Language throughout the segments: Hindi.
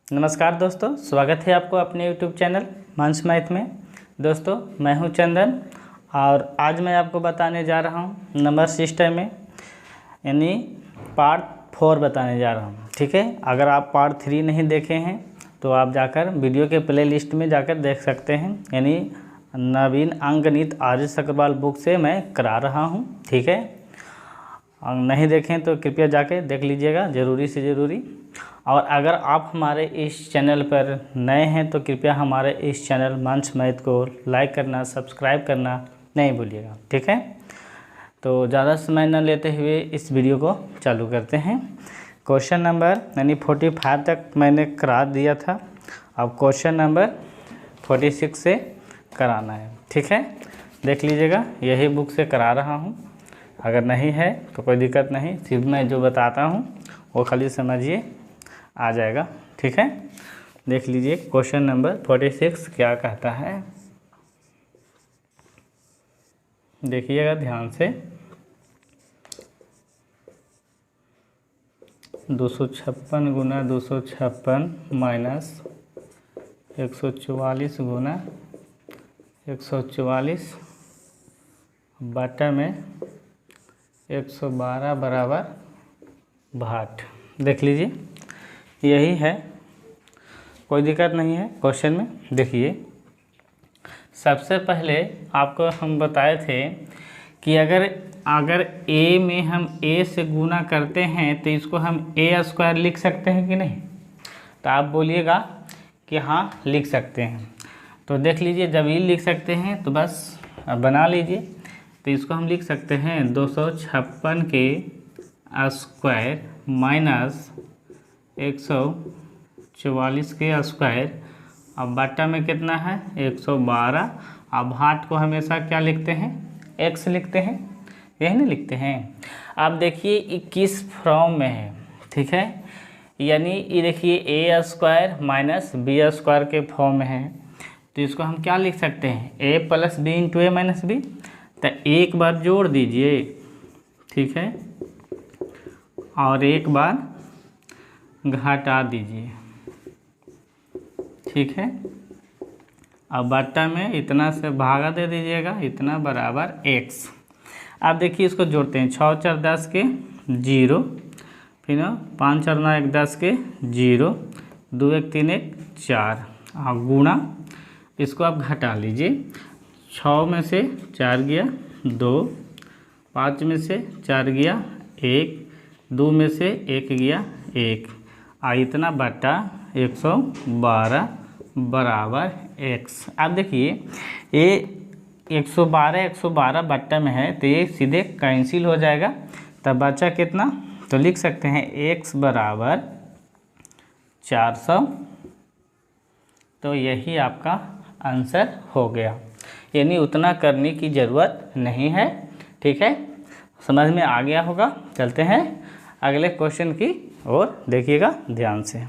नमस्कार दोस्तों, स्वागत है आपको अपने YouTube चैनल मंच मैथ में। दोस्तों मैं हूं चंदन और आज मैं आपको बताने जा रहा हूं नंबर सिस्टम में यानी पार्ट 4 बताने जा रहा हूं। ठीक है, अगर आप पार्ट 3 नहीं देखे हैं तो आप जाकर वीडियो के प्ले लिस्ट में जाकर देख सकते हैं। यानी नवीन अंकगणित आर्य सक्करवाल बुक से मैं करा रहा हूँ। ठीक है, और नहीं देखें तो कृपया जाके देख लीजिएगा, ज़रूरी से ज़रूरी। और अगर आप हमारे इस चैनल पर नए हैं तो कृपया हमारे इस चैनल मंच मैथ को लाइक करना, सब्सक्राइब करना नहीं भूलिएगा। ठीक है, तो ज़्यादा समय न लेते हुए इस वीडियो को चालू करते हैं। क्वेश्चन नंबर यानी 45 तक मैंने करा दिया था, अब क्वेश्चन नंबर 46 से कराना है। ठीक है, देख लीजिएगा, यही बुक से करा रहा हूँ। अगर नहीं है तो कोई दिक्कत नहीं, सिर्फ मैं जो बताता हूँ वो खाली समझिए, आ जाएगा। ठीक है, देख लीजिए क्वेश्चन नंबर 46 क्या कहता है, देखिएगा ध्यान से। 256 गुना 256 माइनस 144 गुना 144 बटा में 112 बराबर 62। देख लीजिए, यही है, कोई दिक्कत नहीं है क्वेश्चन में। देखिए, सबसे पहले आपको हम बताए थे कि अगर a में हम a से गुना करते हैं तो इसको हम a² लिख सकते हैं कि नहीं। तो आप बोलिएगा कि हाँ लिख सकते हैं। तो देख लीजिए, जब ये लिख सकते हैं तो बस बना लीजिए। तो इसको हम लिख सकते हैं 256 के स्क्वायर माइनस 144 के स्क्वायर, अब बटा में कितना है 112। अब हाथ को हमेशा क्या लिखते हैं, x लिखते हैं, यही नहीं लिखते हैं। अब देखिए ये किस फॉर्म में है। ठीक है, यानी ये देखिए a² माइनस b² के फॉर्म में है। तो इसको हम क्या लिख सकते हैं, a plus B into A minus B. तो एक बार जोड़ दीजिए, ठीक है, और एक बार घटा दीजिए। ठीक है, अब बट्टा में इतना से भागा दे दीजिएगा, इतना बराबर x। अब देखिए इसको जोड़ते हैं, 6 4 10 के 0, फिर 5 4 9 1 10 के 0, 2 1 3 1 4, और गुणा इसको आप घटा लीजिए। 6 में से 4 गया 2, 5 में से 4 गया 1, 2 में से 1 गया 1, और इतना बटा 112 बराबर x। अब देखिए ये 112 बट्टा में है तो ये सीधे कैंसिल हो जाएगा। तब बचा कितना, तो लिख सकते हैं x बराबर 400। तो यही आपका आंसर हो गया, यानी उतना करने की ज़रूरत नहीं है। ठीक है, समझ में आ गया होगा। चलते हैं अगले क्वेश्चन की ओर, देखिएगा ध्यान से,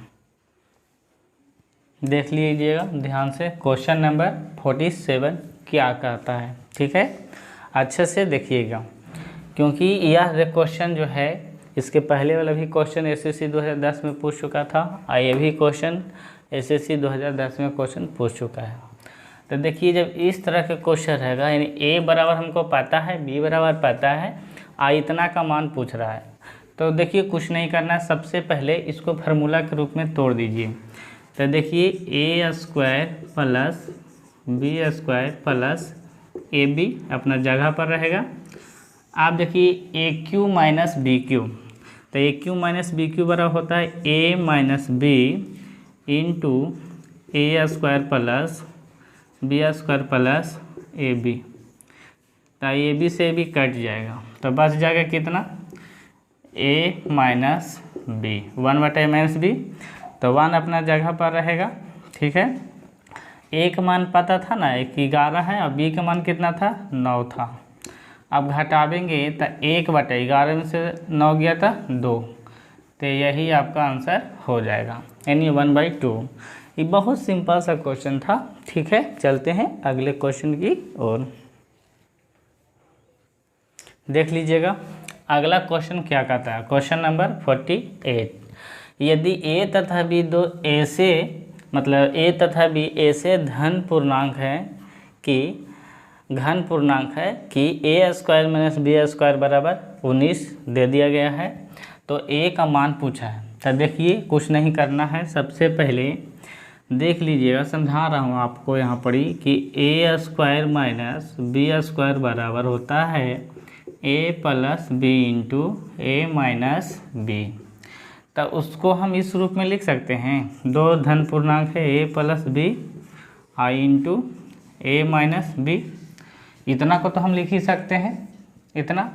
देख लीजिएगा ध्यान से। क्वेश्चन नंबर 47 क्या कहता है। ठीक है, अच्छे से देखिएगा, क्योंकि यह क्वेश्चन जो है इसके पहले वाला भी क्वेश्चन एसएससी 2010 में पूछ चुका था, और ये भी क्वेश्चन एसएससी 2010 में क्वेश्चन पूछ चुका है। तो देखिए, जब इस तरह का क्वेश्चन रहेगा, यानी a बराबर हमको पता है, b बराबर पता है, इतना का मान पूछ रहा है, तो देखिए कुछ नहीं करना, सबसे पहले इसको फार्मूला के रूप में तोड़ दीजिए। तो देखिए a² plus b² plus ab अपना जगह पर रहेगा। आप देखिए AQ माइनस BQ, तो AQ माइनस BQ बराबर होता है a minus b into a² plus b² plus ab। तो ab से भी कट जाएगा, तो बच जाएगा कितना, a minus b, 1/a minus b, तो 1 अपना जगह पर रहेगा। ठीक है, a का मान पता था ना, 11 है, और b का मान कितना था, 9 था। अब घटावेंगे तो 1/11 में से 9 गया था 2, तो यही आपका आंसर हो जाएगा, यानी 1/2। ये बहुत सिंपल सा क्वेश्चन था। ठीक है, चलते हैं अगले क्वेश्चन की ओर, देख लीजिएगा अगला क्वेश्चन क्या कहता है। क्वेश्चन नंबर 48, यदि a तथा b दो ऐसे मतलब a तथा b ऐसे घन पूर्णांक है कि a square minus B square बराबर 19 दे दिया गया है। तो a का मान पूछा है। तो देखिए कुछ नहीं करना है, सबसे पहले देख लीजिएगा, समझा रहा हूँ आपको यहाँ पढ़ी कि a square minus B square बराबर होता है a plus B into A minus B. तो उसको हम इस रूप में लिख सकते हैं, दो धन पूर्णांक है a प्लस बी आई इंटू ए माइनस बी। इतना को तो हम लिख ही सकते हैं, इतना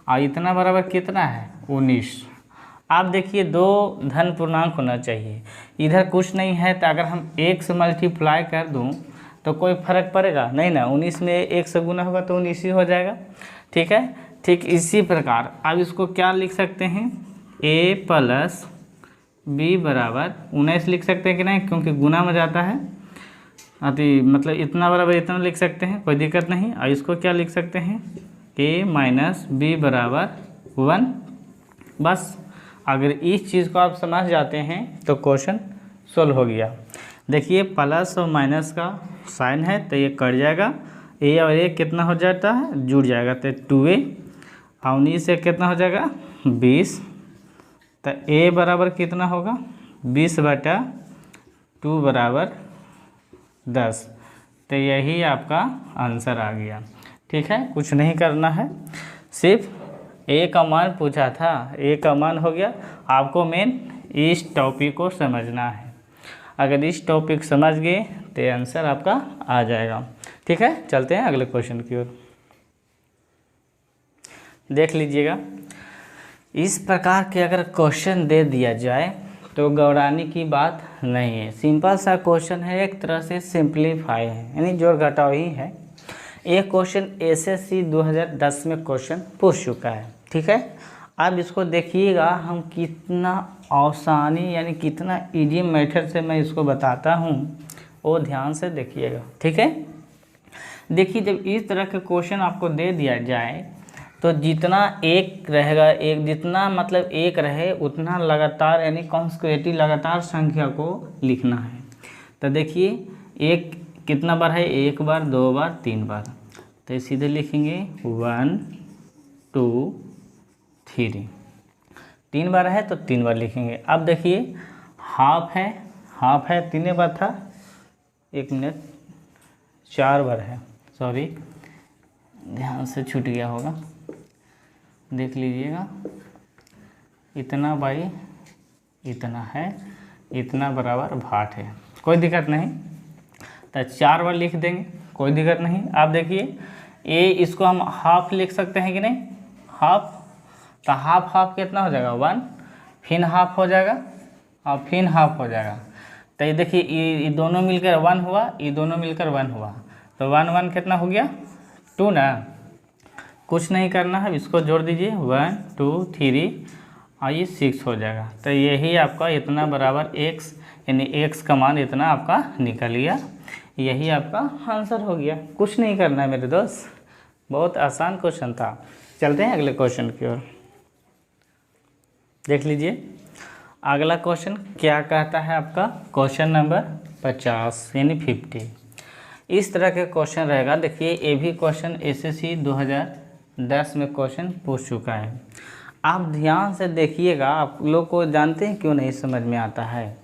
और इतना बराबर कितना है 19। आप देखिए दो धन पूर्णांक होना चाहिए, इधर कुछ नहीं है तो अगर हम 1 से मल्टीप्लाई कर दूं तो कोई फर्क पड़ेगा नहीं ना, 19 में 1 से गुना होगा तो 19 ही हो जाएगा। ठीक है, ठीक इसी प्रकार अब इसको क्या लिख सकते हैं, a प्लस बी बराबर 19 लिख सकते हैं कि नहीं, क्योंकि गुना में जाता है अति मतलब इतना बराबर इतना लिख सकते हैं, कोई दिक्कत नहीं। और इसको क्या लिख सकते हैं, a माइनस बी बराबर 1। बस अगर इस चीज़ को आप समझ जाते हैं तो क्वेश्चन सोल्व हो गया। देखिए प्लस और माइनस का साइन है तो ये कट जाएगा, a और a कितना हो जाता है, जुड़ जाएगा तो 2a और 19 से कितना हो जाएगा 20। तो a बराबर कितना होगा 20/2 बराबर 10। तो यही आपका आंसर आ गया। ठीक है, कुछ नहीं करना है, सिर्फ a का मान पूछा था, a का मान हो गया। आपको मेन इस टॉपिक को समझना है, अगर इस टॉपिक समझ गए तो आंसर आपका आ जाएगा। ठीक है, चलते हैं अगले क्वेश्चन की ओर। देख लीजिएगा, इस प्रकार के अगर क्वेश्चन दे दिया जाए तो घबराने की बात नहीं है, सिंपल सा क्वेश्चन है, एक तरह से सिंप्लीफाई है, यानी जोड़ घटाव ही है। ये क्वेश्चन एसएससी 2010 में क्वेश्चन पूछ चुका है। ठीक है, अब इसको देखिएगा हम कितना आसानी यानी कितना इजी मेथड से मैं इसको बताता हूँ, वो ध्यान से देखिएगा। ठीक है, देखिए जब इस तरह के क्वेश्चन आपको दे दिया जाए तो जितना एक रहेगा, एक जितना मतलब एक रहे उतना लगातार यानी कॉन्सेक्यूटिव लगातार संख्या को लिखना है। तो देखिए एक कितना बार है, एक बार, दो बार, तीन बार, तो सीधे लिखेंगे 1 2 3। 3 बार है तो 3 बार लिखेंगे। अब देखिए हाफ है 3 बार था, 1 मिनट 4 बार है, सॉरी ध्यान से छूट गया होगा, देख लीजिएगा। इतना बाई इतना है, इतना बराबर भाट है, कोई दिक्कत नहीं, तो 4 बार लिख देंगे, कोई दिक्कत नहीं। आप देखिए ये इसको हम हाफ लिख सकते हैं कि नहीं, हाफ, तो हाफ कितना हो जाएगा 1, फिर हाफ हो जाएगा और फिर हाफ हो जाएगा। तो ये देखिए ये दोनों मिलकर 1 हुआ, ये दोनों मिलकर 1 हुआ, तो 1 कितना हो गया 2 ना। कुछ नहीं करना है, इसको जोड़ दीजिए 1 2 3 और ये 6 हो जाएगा। तो यही आपका इतना बराबर x यानी x का मान इतना आपका निकल गया, यही आपका आंसर हो गया। कुछ नहीं करना है मेरे दोस्त, बहुत आसान क्वेश्चन था। चलते हैं अगले क्वेश्चन की ओर। देख लीजिए अगला क्वेश्चन क्या कहता है, आपका क्वेश्चन नंबर 50 यानी 50। इस तरह के क्वेश्चन रहेगा। देखिए ये भी क्वेश्चन एसएससी 2010 में क्वेश्चन पूछ चुका है। आप ध्यान से देखिएगा, आप लोग को जानते हैं क्यों नहीं समझ में आता है,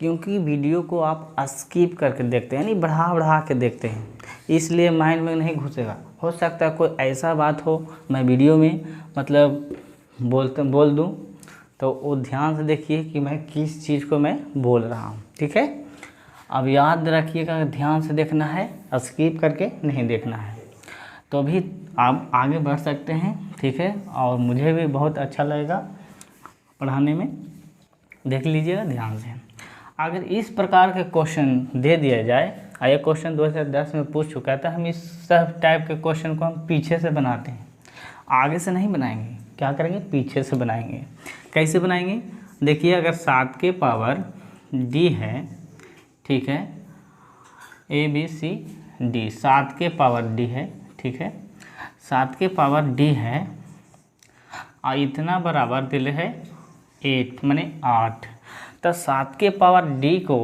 क्योंकि वीडियो को आप स्किप करके देखते हैं, यानी बढ़ा के देखते हैं, इसलिए माइंड में नहीं घुसेगा। हो सकता है कोई ऐसा बात हो मैं वीडियो में मतलब बोल दूं, तो वो ध्यान से देखिए कि मैं किस चीज़ को मैं बोल रहा हूँ। ठीक है, अब याद रखिएगा, ध्यान से देखना है, स्किप करके नहीं देखना है, तो भी आप आगे बढ़ सकते हैं। ठीक है, और मुझे भी बहुत अच्छा लगेगा पढ़ाने में। देख लीजिएगा ध्यान से, अगर इस प्रकार के क्वेश्चन दे दिया जाए, ये क्वेश्चन 2010 में पूछ चुका था, हम इस सब टाइप के क्वेश्चन को हम पीछे से बनाते हैं, आगे से नहीं बनाएंगे। क्या करेंगे, पीछे से बनाएंगे। कैसे बनाएंगे, देखिए अगर 7 के पावर d है, ठीक है, ABCD 7 के पावर d है, ठीक है, 7 के पावर d है और इतना बराबर दिल है 8 माने 8। तो 7 के पावर डी को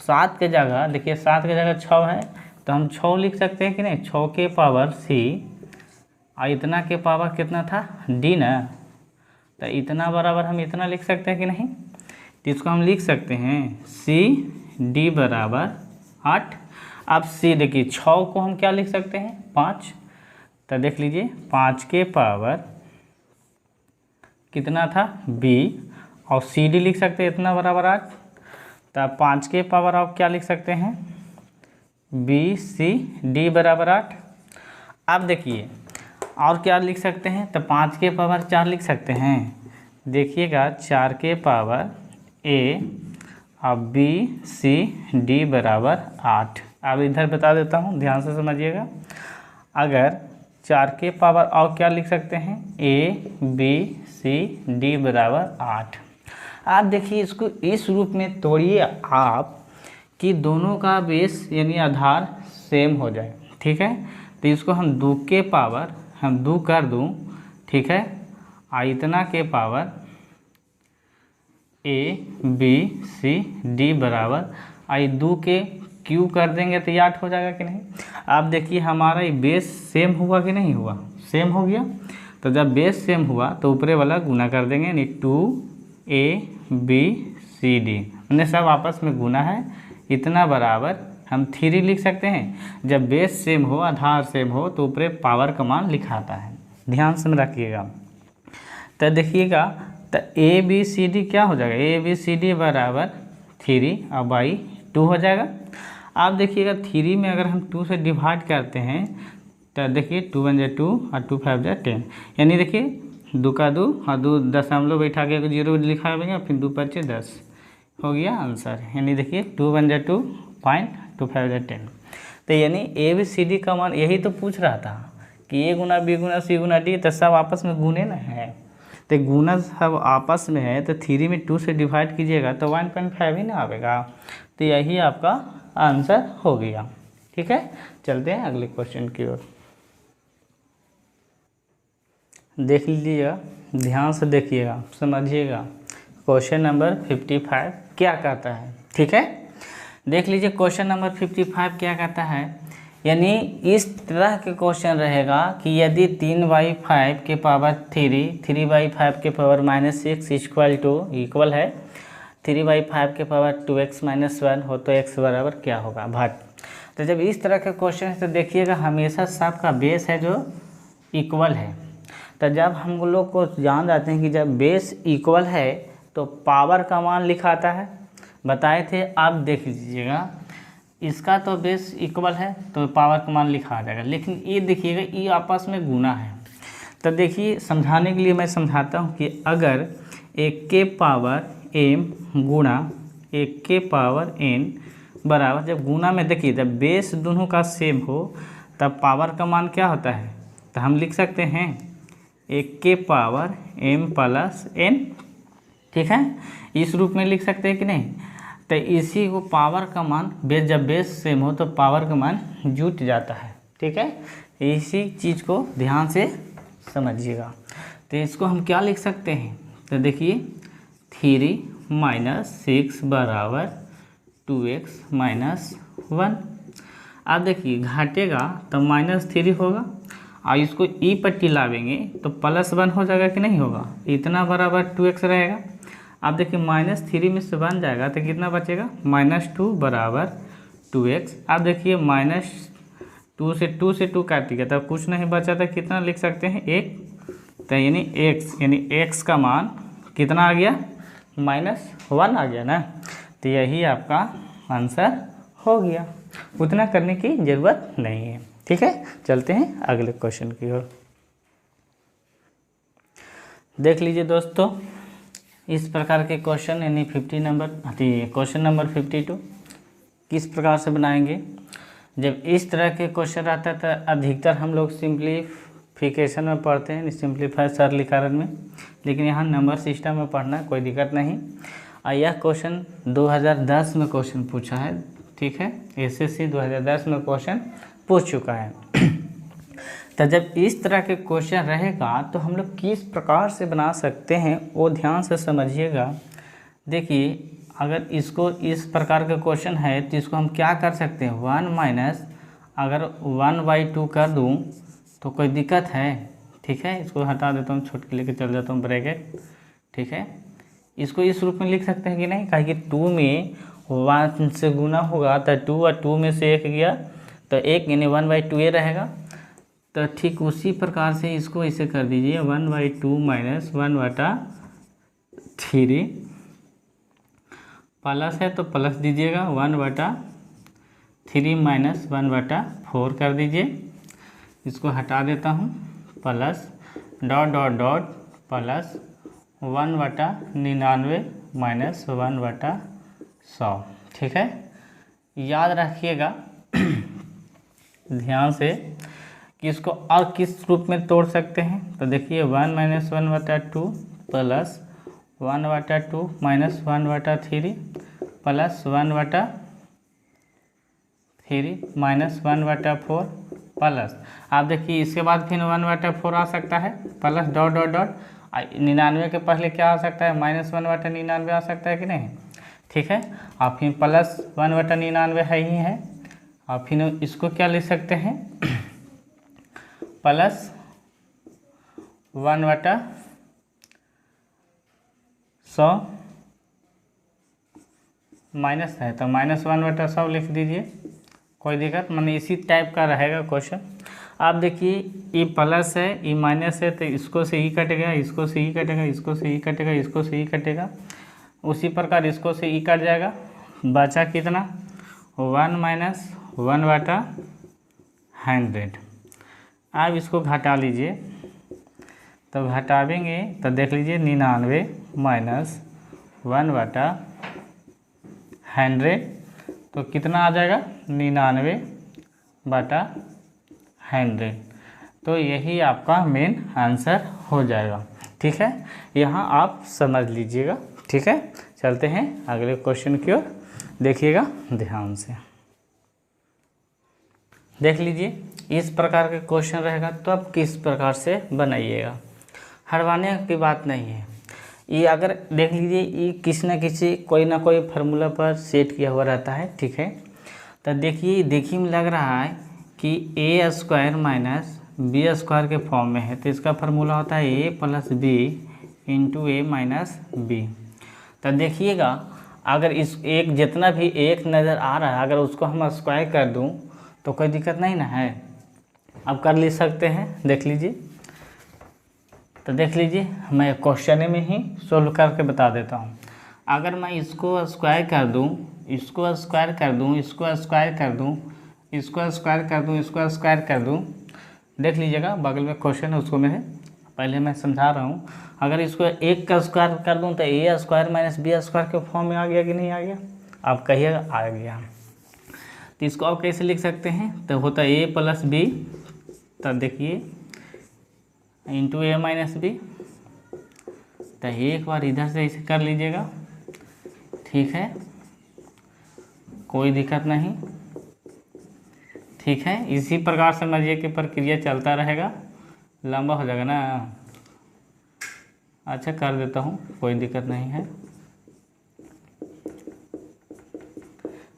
7 के जगह, देखिए 7 के जगह 6 है तो हम 6 लिख सकते हैं कि नहीं, 6 के पावर सी, और इतना के पावर कितना था डी ना, तो इतना बराबर हम इतना लिख सकते हैं कि नहीं। तो इसको हम लिख सकते हैं सी डी बराबर 8। अब सी देखिए 6 को हम क्या लिख सकते हैं 5, तो देख लीजिए 5 के पावर कितना था बी, और सी डी लिख सकते हैं इतना बराबर 8, तो 5 के पावर आप क्या लिख सकते हैं बी सी डी बराबर 8। अब देखिए और क्या लिख सकते हैं, तो 5 के पावर 4 लिख सकते हैं, देखिएगा 4 के पावर ए और बी सी डी बराबर 8। अब इधर बता देता हूँ, ध्यान से समझिएगा। अगर 4 के पावर और क्या लिख सकते हैं ए बी सी डी बराबर 8। आप देखिए इसको इस रूप में तोड़िए आप कि दोनों का बेस यानी आधार सेम हो जाए, ठीक है। तो इसको हम 2 के पावर हम 2 कर दूँ, ठीक है, और इतना के power A B C D बराबर आई 2 के क्यू कर देंगे तो ये 8 हो जाएगा कि नहीं। आप देखिए हमारा ये बेस सेम हुआ कि नहीं हुआ, सेम हो गया। तो जब बेस सेम हुआ तो ऊपरे वाला गुना कर देंगे, यानी 2 a b c d, हमने सब आपस में गुना है, इतना बराबर हम 3 लिख सकते हैं। जब बेस सेम हो आधार सेम हो तो ऊपरे पावर का मान लिखाता है, ध्यान से रखिएगा। तो देखिएगा तो ए बी सी डी क्या हो जाएगा, ए बी सी डी बराबर 3 और बाई 2 हो जाएगा। आप देखिएगा 3 में अगर हम 2 से डिवाइड करते हैं तो देखिए 2 1 2 और 2 5 10, यानी देखिए 2 का 2 और 2 दशमलव बैठा के 0 लिखा है, फिर 2 5 10 हो गया आंसर। यानी देखिए 2 1 2 पॉइंट 2 5 10। तो यानी ए बी सी डी का मान यही तो पूछ रहा था कि ए गुना बी गुना सी गुना डी, तो सब आपस में गुने ना है, तो गुना सब आपस में है, तो 3 में 2 से डिवाइड कीजिएगा तो 1.5 ही ना आएगा। तो यही आपका आंसर हो गया, ठीक है। चलते हैं अगले क्वेश्चन की ओर, देख लीजिएगा, ध्यान से देखिएगा, समझिएगा। क्वेश्चन नंबर 55 क्या कहता है, ठीक है। देख लीजिए क्वेश्चन नंबर 55 क्या कहता है, यानी इस तरह के क्वेश्चन रहेगा कि यदि 3/5 के पावर 3/5 के पावर -6 इक्वल है 3/5 के पावर 2x - 1 हो तो x बराबर क्या होगा भाग। तो जब इस तरह के क्वेश्चन है तो देखिएगा हमेशा सबका बेस है जो इक्वल है। तो जब हम लोग को जान जाते हैं कि जब बेस इक्वल है तो पावर का मान लिखाता है, बताए थे। आप देख लीजिएगा इसका तो बेस इक्वल है तो पावर का मान लिखा आ जाएगा, लेकिन ये देखिएगा ये आपस में गुना है। तो देखिए समझाने के लिए मैं समझाता हूँ कि अगर 1 के पावर m गुणा 1 के पावर n बराबर, जब गुना में देखिए जब बेस दोनों का सेम हो तब पावर का मान क्या होता है, तो हम लिख सकते हैं 1 के पावर m प्लस n, ठीक है, इस रूप में लिख सकते हैं कि नहीं। तो इसी को पावर का मान जब बेस सेम हो तो पावर का मान जुट जाता है, ठीक है। इसी चीज़ को ध्यान से समझिएगा। तो इसको हम क्या लिख सकते हैं, तो देखिए 3 - 6 बराबर 2x - 1। अब देखिए घटेगा तो -3 होगा और इसको ई पट्टी लावेंगे तो +1 हो जाएगा कि नहीं होगा, इतना बराबर 2x रहेगा। अब देखिए -3 में से 1 जाएगा तो कितना बचेगा -2 बराबर 2x। अब देखिए -2 से 2 काटिएगा तब कुछ नहीं बचा था, कितना लिख सकते हैं 1। तो यानी x का मान कितना आ गया -1 आ गया ना। तो यही आपका आंसर हो गया, उतना करने की ज़रूरत नहीं है, ठीक है। चलते हैं अगले क्वेश्चन की ओर। देख लीजिए दोस्तों इस प्रकार के क्वेश्चन यानी क्वेश्चन नंबर 52 किस प्रकार से बनाएंगे। जब इस तरह के क्वेश्चन आता है तो अधिकतर हम लोग सिंप्लीफिकेशन में पढ़ते हैं, सिंप्लीफाई सरलीकरण में, लेकिन यहाँ नंबर सिस्टम में पढ़ना कोई दिक्कत नहीं। और यह क्वेश्चन 2010 में क्वेश्चन पूछा है, ठीक है, SSC 2010 में क्वेश्चन पूछ चुका है। तो जब इस तरह के क्वेश्चन रहेगा तो हम लोग किस प्रकार से बना सकते हैं वो ध्यान से समझिएगा। देखिए अगर इसको इस प्रकार का क्वेश्चन है तो इसको हम क्या कर सकते हैं, 1 माइनस, अगर 1/2 कर दूं तो कोई दिक्कत है, ठीक है। इसको हटा देता हूँ, छोड़ के लेके चल जाता हूँ ब्रैकेट, ठीक है। इसको इस रूप में लिख सकते हैं कि नहीं, कहे कि 2 में 1 से गुना होगा तो 2 और 2 में से 1 गया तो 1 यानी 1/2 ये रहेगा। तो ठीक उसी प्रकार से इसको इसे कर दीजिए 1/2 माइनस 1/3, प्लस है तो प्लस दीजिएगा 1/3 माइनस 1/4 कर दीजिए। इसको हटा देता हूँ, plus dot dot dot plus 1/99 minus 1/100, ठीक है। याद रखिएगा ध्यान से कि इसको और किस रूप में तोड़ सकते हैं। तो देखिए 1 minus 1/2 plus 1/2 minus 1/3 plus 1/3 minus 1/4 plus, आप देखिए इसके बाद फिर 1/4 आ सकता है, प्लस डॉट डॉट डॉट 99 के पहले क्या आ सकता है, माइनस 1/99 आ सकता है कि नहीं, ठीक है। आप फिर प्लस 1/99 है ही है, आप फिर इसको क्या लिख सकते हैं, प्लस 1/100 माइनस है तो माइनस 1/100 लिख दीजिए, कोई दिक्कत, माने इसी टाइप का रहेगा क्वेश्चन। आप देखिए ये प्लस है, ये माइनस है, तो इसको से ही कटेगा, इसको से ही कटेगा, इसको से ही कटेगा, इसको से ही कटेगा, उसी प्रकार इसको से ही कट जाएगा। बचा कितना, 1 माइनस 1/100। अब इसको घटा लीजिए, तो घटावेंगे तो देख लीजिए 99 माइनस 1/100 तो कितना आ जाएगा, 99/100। तो यही आपका मेन आंसर हो जाएगा, ठीक है। यहाँ आप समझ लीजिएगा, ठीक है। चलते हैं अगले क्वेश्चन की ओर, देखिएगा ध्यान से। देख लीजिए इस प्रकार का क्वेश्चन रहेगा तो आप किस प्रकार से बनाइएगा, हरवाने की बात नहीं है। ये अगर देख लीजिए ये किसी न किसी कोई ना कोई फार्मूला पर सेट किया हुआ रहता है, ठीक है। तो देखिए में लग रहा है कि a² माइनस b² के फॉर्म में है, तो इसका फार्मूला होता है a plus b into a minus b। तो देखिएगा अगर इस एक जितना भी एक नज़र आ रहा है अगर उसको हम स्क्वायर कर दूं तो कोई दिक्कत नहीं ना है, अब कर ले सकते हैं, देख लीजिए। तो देख लीजिए मैं क्वेश्चन में ही सोल्व करके बता देता हूँ। अगर मैं इसको स्क्वायर कर दूँ, इसको स्क्वायर कर दूँ, इसको स्क्वायर कर दूँ, इसको स्क्वायर कर दूँ, इसको स्क्वायर कर दूँ, देख लीजिएगा बगल में क्वेश्चन है उसको मैं पहले मैं समझा रहा हूँ। अगर इसको एक का स्क्वायर कर दूँ तो a² माइनस b² के फॉर्म में आ गया कि नहीं आ गया, आप कहिएगा आ गया। तो इसको आप कैसे लिख सकते हैं, तो होता है a प्लस b, तब देखिए इंटू a माइनस b। तो एक बार इधर से इसे कर लीजिएगा, ठीक है, कोई दिक्कत नहीं, ठीक है। इसी प्रकार समझिए कि प्रक्रिया चलता रहेगा, लंबा हो जाएगा ना, अच्छा कर देता हूँ, कोई दिक्कत नहीं है।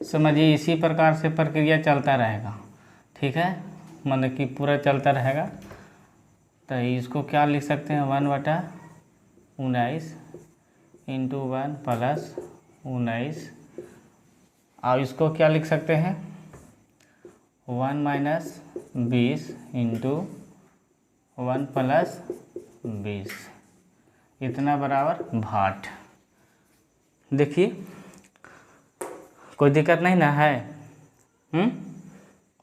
समझिए इसी प्रकार से प्रक्रिया चलता रहेगा, ठीक है, मतलब कि पूरा चलता रहेगा। तो इसको क्या लिख सकते हैं, 1/19 इंटू 1 प्लस 19, और इसको क्या लिख सकते हैं, 1 माइनस 20 इंटू 1 प्लस 20, इतना बराबर 60। देखिए कोई दिक्कत नहीं ना है,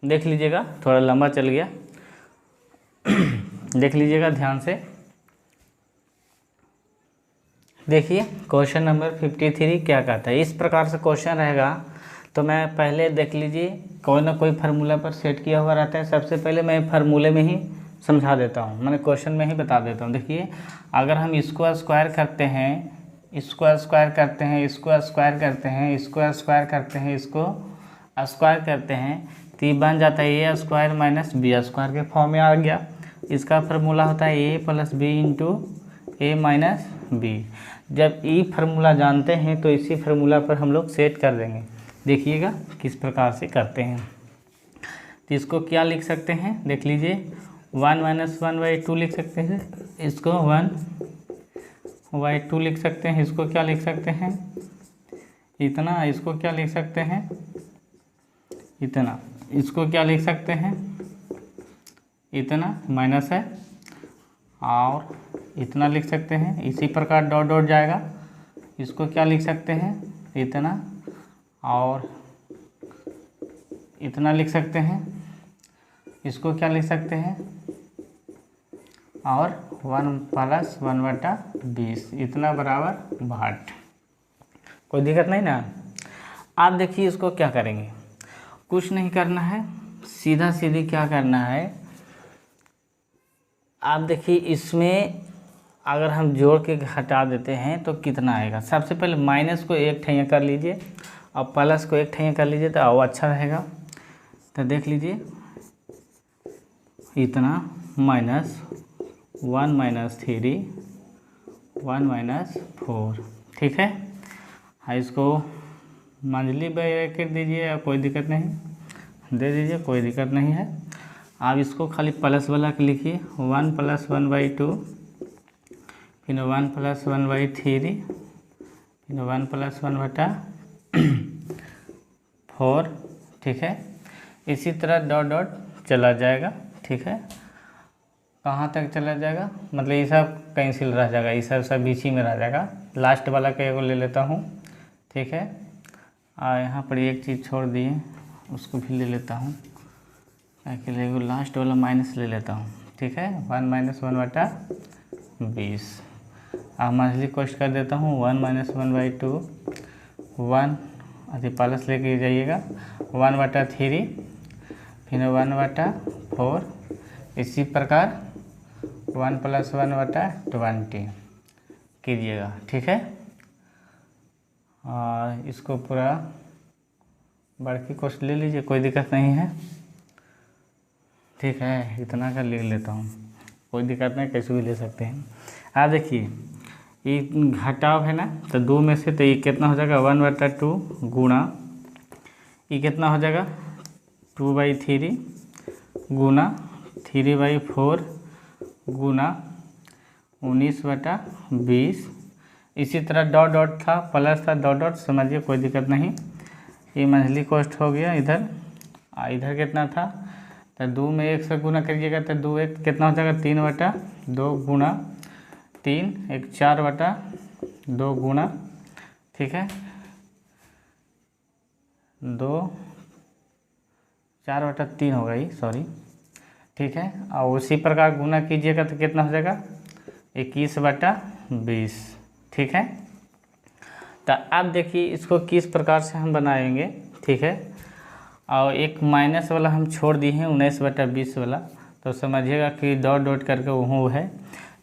देख लीजिएगा, थोड़ा लंबा चल गया, देख लीजिएगा ध्यान से। देखिए क्वेश्चन नंबर 53 क्या कहता है, इस प्रकार से क्वेश्चन रहेगा। तो मैं पहले देख लीजिए कोई ना कोई फार्मूला पर सेट किया हुआ रहता है, सबसे पहले मैं फार्मूले में ही समझा देता हूँ, मैंने क्वेश्चन में ही बता देता हूँ। देखिए अगर हम इसको स्क्वायर करते हैं, इसको स्क्वायर करते हैं, इसको स्क्वायर करते हैं, इसको स्क्वायर करते हैं, इसको स्क्वायर करते हैं, तो ये बन जाता है a² माइनस b² के फॉर्म में आ गया। इसका फार्मूला होता है a plus b into a minus b। जब ई फार्मूला जानते हैं तो इसी फार्मूला पर हम लोग सेट कर देंगे। देखिएगा किस प्रकार से करते हैं। तो इसको क्या लिख सकते हैं, देख लीजिए 1 - 1/2 लिख सकते हैं, इसको 1/2 लिख सकते हैं, इसको क्या लिख सकते हैं इतना, इसको क्या लिख सकते हैं इतना, इसको क्या लिख सकते हैं इतना माइनस है, और इतना लिख सकते हैं। इसी प्रकार डॉट डॉट जाएगा, इसको क्या लिख सकते हैं इतना, और इतना लिख सकते हैं, इसको क्या लिख सकते हैं, और 1 + 1/20 इतना बराबर 62। कोई दिक्कत नहीं ना। आप देखिए इसको क्या करेंगे, कुछ नहीं करना है, सीधा सीधी क्या करना है, आप देखिए इसमें अगर हम जोड़ के हटा देते हैं तो कितना आएगा। सबसे पहले माइनस को एक ठैया कर लीजिए और प्लस को एक ठैया कर लीजिए तो और अच्छा रहेगा। तो देख लीजिए इतना -1 - 3 1 - 4, ठीक है। हाँ, इसको मंझली ब्रैकेट दीजिए, कोई दिक्कत नहीं, दे दीजिए, कोई दिक्कत नहीं है। आप इसको खाली प्लस वाला के लिखिए 1 + 1/2, फिर 1 + 1/3, फिर 1 + 1/4, ठीक है। इसी तरह डॉट डॉट चला जाएगा, ठीक है। कहाँ तक चला जाएगा, मतलब ये सब कैंसिल रह जाएगा, ये सब बीच ही में रह जाएगा। लास्ट वाला का एगो ले लेता हूँ, ठीक है। और यहाँ पर एक चीज़ छोड़ दिए, उसको भी ले लेता हूँ, ताकि एगो लास्ट वाला माइनस ले लेता हूँ, ठीक है। 1 - 1/20। अब मंथली कॉस्ट कर देता हूँ 1 - 1/2, 1 अति प्लस लेके जाइएगा 1/3, फिर 1/4, इसी प्रकार 1 + 1/20 कीजिएगा, ठीक है। और इसको पूरा बढ़ कॉस्ट ले लीजिए, कोई दिक्कत नहीं है, ठीक है। इतना का लिख लेता हूँ, कोई दिक्कत नहीं, कैसे भी ले सकते हैं। आप देखिए ये घटाव है ना, तो 2 में से तो ये कितना हो जाएगा 1/2 गुणा, ये कितना हो जाएगा 2/3 गुणा 3/4 गुणा 19/20। इसी तरह डॉट डॉट था, प्लस था, डॉट डॉट, समझिए कोई दिक्कत नहीं। ये मंथली कॉस्ट हो गया इधर। इधर कितना था, तो 2 में 1 से गुना करिएगा तो 2 1 कितना हो जाएगा 3/2 गुणा 3 1 4/2 गुणा, ठीक है, 2 4/3 होगा ये, सॉरी, ठीक है। और उसी प्रकार गुना कीजिएगा तो कितना हो जाएगा 21/20, ठीक है। तो अब देखिए इसको किस प्रकार से हम बनाएंगे, ठीक है। और एक माइनस वाला हम छोड़ दिए हैं 19/20 वाला, तो समझिएगा कि डॉट डॉट करके वो है।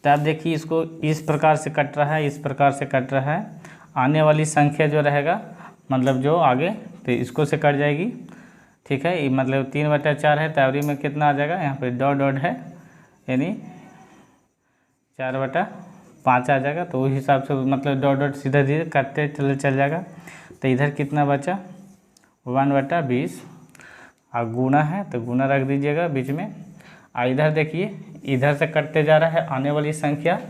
तो आप देखिए इसको इस प्रकार से कट रहा है, इस प्रकार से कट रहा है। आने वाली संख्या जो रहेगा, मतलब जो आगे, तो इसको से कट जाएगी, ठीक है। ये मतलब 3/4 है, तावरी में कितना आ जाएगा, यहाँ पे डॉट डॉट है, यानी 4/5 आ जाएगा। तो उस हिसाब से मतलब डॉट डॉट सीधा धीरे काटते चल जाएगा। तो इधर कितना बचा 1/20, और गुना है तो गुना रख दीजिएगा बीच में। और इधर देखिए इधर से कटते जा रहा है आने वाली संख्या,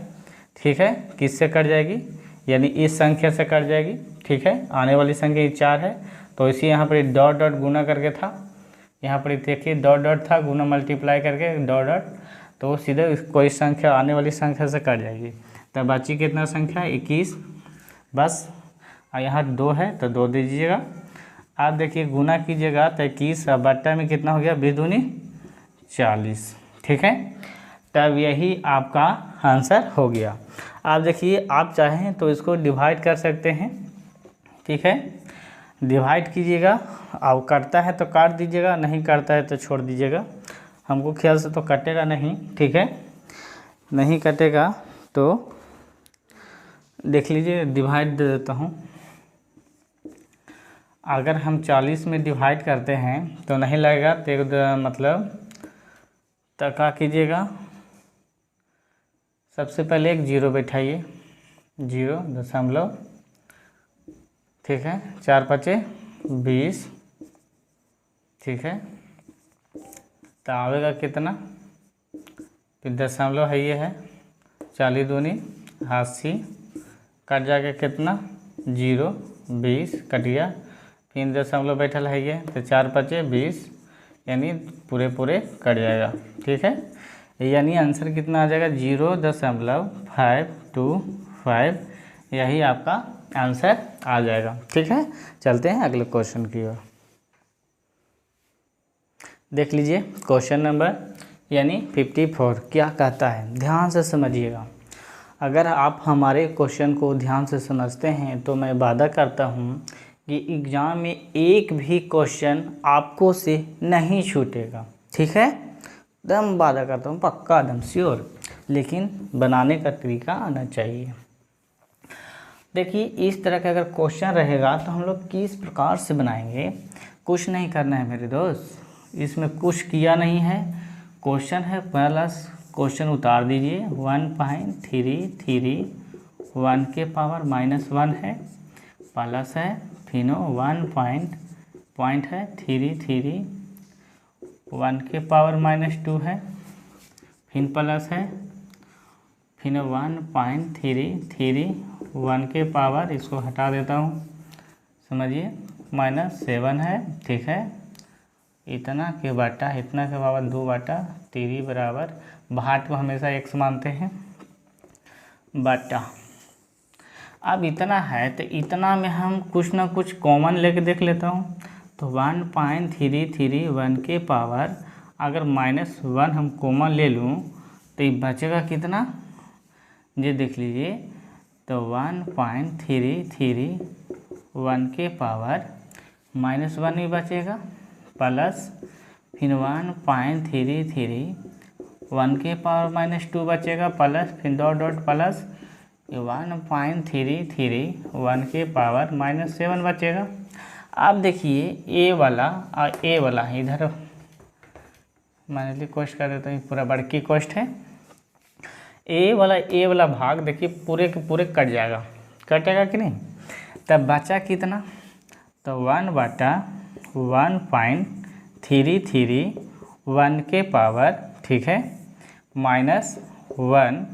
ठीक है। किससे कट जाएगी, यानी इस संख्या से कट जाएगी, ठीक है। आने वाली संख्या 4 है, तो इसी यहाँ पर डॉट डॉट गुना करके था, यहाँ पर देखिए डॉट डॉट था, गुना मल्टीप्लाई करके डॉट डॉट, तो वो सीधे कोई संख्या आने वाली संख्या से कट जाएगी। तब बची कितना संख्या 21 बस। और यहाँ 2 है तो 2 दीजिएगा। आप देखिए गुना कीजिएगा तो 21 और बट्टा में कितना हो गया 20 दूनी 40, ठीक है। तब यही आपका आंसर हो गया। आप देखिए आप चाहें तो इसको डिवाइड कर सकते हैं, ठीक है। डिवाइड कीजिएगा, अब करता है तो काट दीजिएगा, नहीं करता है तो छोड़ दीजिएगा। हमको ख्याल से तो कटेगा नहीं, ठीक है, नहीं कटेगा तो देख लीजिए डिवाइड दे देता हूँ। अगर हम 40 में डिवाइड करते हैं तो नहीं लगेगा, तो मतलब तो क्या कीजिएगा, सबसे पहले एक 0 बैठाइए, 0., ठीक है, 4 पचे 20, ठीक है, तो आवेगा कितना, फिर दशमलव है ये है, 40 दूनी 80, कट जाएगा कितना 0, 20 कट गया, फिर दशमलव बैठल है ये, तो 4 पचे 20, यानी पूरे कट जाएगा, ठीक है। यानी आंसर कितना आ जाएगा 0.525, यही आपका आंसर आ जाएगा, ठीक है। चलते हैं अगले क्वेश्चन की ओर। देख लीजिए क्वेश्चन नंबर यानी 54 क्या कहता है, ध्यान से समझिएगा। अगर आप हमारे क्वेश्चन को ध्यान से समझते हैं तो मैं वादा करता हूँ कि एग्ज़ाम में एक भी क्वेश्चन आपको से नहीं छूटेगा, ठीक है, एकदम वादा करता हूँ, पक्का एकदम श्योर, लेकिन बनाने का तरीका आना चाहिए। देखिए इस तरह का अगर क्वेश्चन रहेगा तो हम लोग किस प्रकार से बनाएंगे, कुछ नहीं करना है मेरे दोस्त, इसमें कुछ किया नहीं है, क्वेश्चन है प्लस क्वेश्चन उतार दीजिए, 1.33 1 के पावर -1 है, प्लस है, फिर 1 पॉइंट है 33 1 के पावर -2 है, फिर प्लस है, फिर 1.33 1 के पावर, इसको हटा देता हूँ, समझिए -7 है, ठीक है, इतना के बटा इतना के पावर 2/3 बराबर, भाट को हमेशा x मानते हैं, बटा। अब इतना है तो इतना में हम कुछ ना कुछ कॉमन लेके देख लेता हूँ, तो 1.33 1 के पावर अगर -1 हम कॉमन ले लूँ तो ये बचेगा कितना, ये देख लीजिए, तो 1.33 1 के पावर -1 भी बचेगा, प्लस फिर 1.33 1 के पावर -2 बचेगा, प्लस फिर डॉट प्लस 1.33 1 के पावर -7 बचेगा। अब देखिए ए वाला और ए वाला इधर मान लीजिए कोष्ट कर देता हूँ, पूरा बड़की कोष्ट है, ए वाला भाग देखिए पूरे के पूरे कट जाएगा, कटेगा कि नहीं, तब बचा कितना, तो 1/1.33 1 के पावर, ठीक है, -1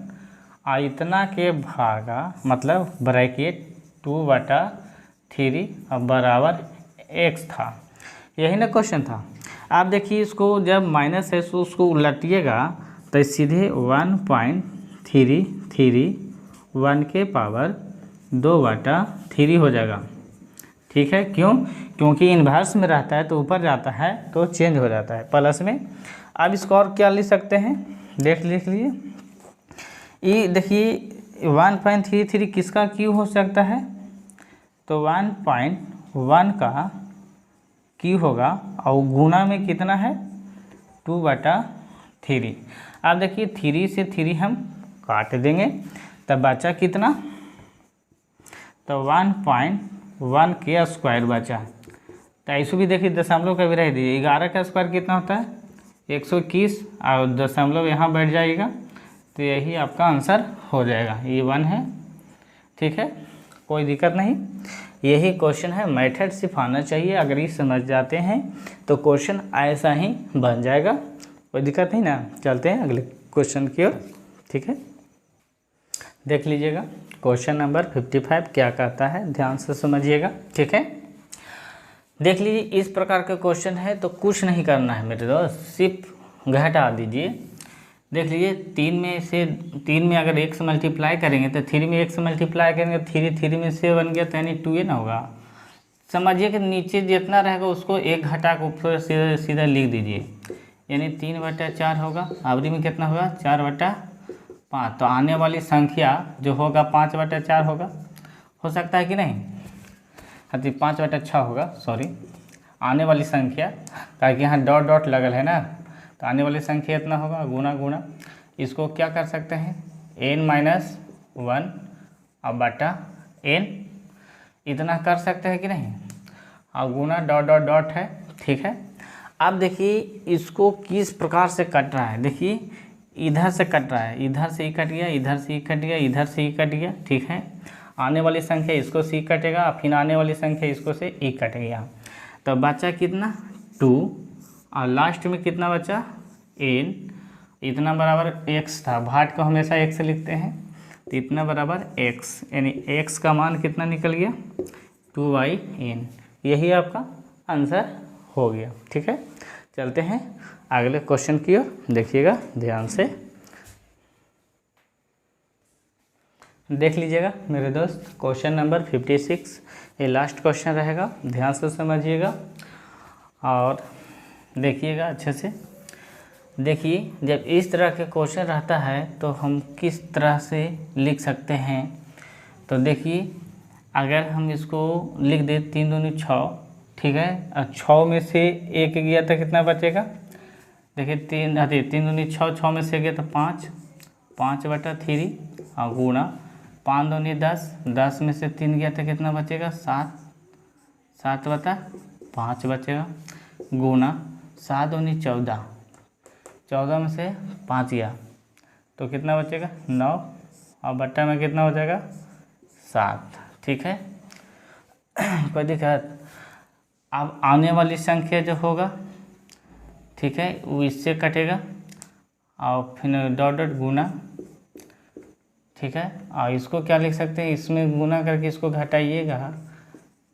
और इतना के भागा मतलब ब्रैकेट 2/3 और बराबर x था, यही ना क्वेश्चन था। आप देखिए इसको जब माइनस है तो उसको उलटिएगा तो सीधे 1.33 1 के पावर 2/3 हो जाएगा, ठीक है, क्यों, क्योंकि इन्वर्स में रहता है तो ऊपर जाता है तो चेंज हो जाता है प्लस में। अब इसको और क्या लिख सकते हैं, लिख लीजिए, ये देखिए 1.33 किसका क्यू हो सकता है, तो 1.1 का क्यू होगा और गुना में कितना है 2/3। अब देखिए 3 से 3 हम काट देंगे तब बचा कितना, तो 1.1 के स्क्वायर बचा, तो ऐसे भी देखिए दशमलव का भी रह दीजिए, 11 का स्क्वायर कितना होता है 121 और दशमलव यहाँ बैठ जाएगा, तो यही आपका आंसर हो जाएगा, ये 1 है, ठीक है, कोई दिक्कत नहीं। यही क्वेश्चन है, मेथड सिर्फ आना चाहिए, अगर ये समझ जाते हैं तो क्वेश्चन ऐसा ही बन जाएगा, कोई दिक्कत नहीं ना। चलते हैं अगले क्वेश्चन की ओर, ठीक है, देख लीजिएगा क्वेश्चन नंबर 55 क्या कहता है, ध्यान से समझिएगा, ठीक है। देख लीजिए इस प्रकार का क्वेश्चन है तो कुछ नहीं करना है मेरे दोस्त, सिर्फ घटा दीजिए। देख लीजिए 3 में अगर 1 से मल्टीप्लाई करेंगे तो 3 में 1 से मल्टीप्लाई करेंगे, 3 में से बन गया तो यानी 2 ना होगा। समझिए कि नीचे जितना रहेगा उसको 1 घटा के ऊपर सीधा लिख दीजिए, यानी 3/4 होगा, अवधि में कितना होगा 4/5, तो आने वाली संख्या जो होगा 5/4 होगा, हो सकता है कि नहीं, हाँ तो 5/6 होगा, सॉरी, आने वाली संख्या, ताकि यहाँ डॉट लगल है ना, तो आने वाली संख्या इतना होगा, गुना इसको क्या कर सकते हैं n-1 और बटा n, इतना कर सकते हैं कि नहीं, और गुना डॉट है, ठीक है। अब देखिए इसको किस प्रकार से कट रहा है, देखिए इधर से कट रहा है, इधर से ही कट गया, इधर से ही कट गया, इधर से ही कट गया, ठीक है। आने वाली संख्या इसको से कटेगा, फिर आने वाली संख्या इसको से ई कट गया, तो बचा कितना 2, और लास्ट में कितना बचा n, इतना बराबर x था, भाट को हमेशा x लिखते हैं, तो इतना बराबर x, यानी x का मान कितना निकल गया 2/n। यही आपका आंसर हो गया, ठीक है। चलते हैं अगले क्वेश्चन की ओर, देखिएगा ध्यान से, देख लीजिएगा मेरे दोस्त। क्वेश्चन नंबर 56, ये लास्ट क्वेश्चन रहेगा, ध्यान से समझिएगा और देखिएगा अच्छे से। देखिए जब इस तरह के क्वेश्चन रहता है तो हम किस तरह से लिख सकते हैं, तो देखिए अगर हम इसको लिख दे 3 दूनी 6, ठीक है, और 6 में से 1 गया तो कितना बचेगा, देखिए 3 दूनी 6, 6 में से गया तो 5, 5/3 और गुणा 5 दूनी 10, 10 में से 3 गया तो कितना बचेगा 7, 7/5 बचेगा, गुणा 7 दूनी 14, 14 में से 5 गया तो कितना बचेगा 9, और बट्टा में कितना हो जाएगा 7, ठीक है। कोई दिक्कत। अब आने वाली संख्या जो होगा, ठीक है, वो इससे कटेगा और फिर डॉट डॉट गुना, ठीक है, और इसको क्या लिख सकते हैं, इसमें गुना करके इसको घटाइएगा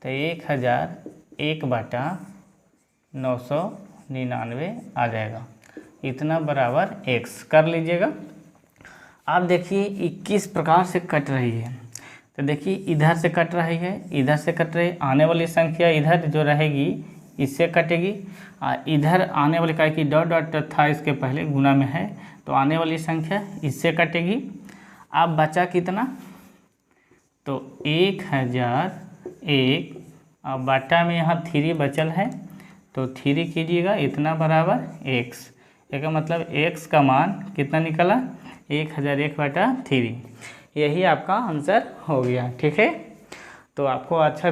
तो 1001/999 आ जाएगा, इतना बराबर x कर लीजिएगा। अब देखिए ये किस प्रकार से कट रही है, तो देखिए इधर से कट रही है, इधर से कट रही है, आने वाली संख्या इधर जो रहेगी इससे कटेगी, और इधर आने वाली का कि डॉट डॉट था इसके पहले गुना में है, तो आने वाली संख्या इससे कटेगी। अब बचा कितना, तो 1001, और बाटा में यहाँ 3 बचल है तो 3 कीजिएगा, इतना बराबर x, इसका मतलब x का मान कितना निकला 1001/3, यही आपका आंसर हो गया, ठीक है। तो आपको अच्छा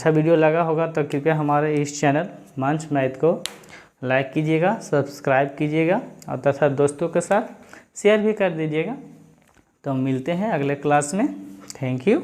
वीडियो लगा होगा तो कृपया हमारे इस चैनल मंच मैथ को लाइक कीजिएगा, सब्सक्राइब कीजिएगा और तथा दोस्तों के साथ शेयर भी कर दीजिएगा। तो मिलते हैं अगले क्लास में, थैंक यू।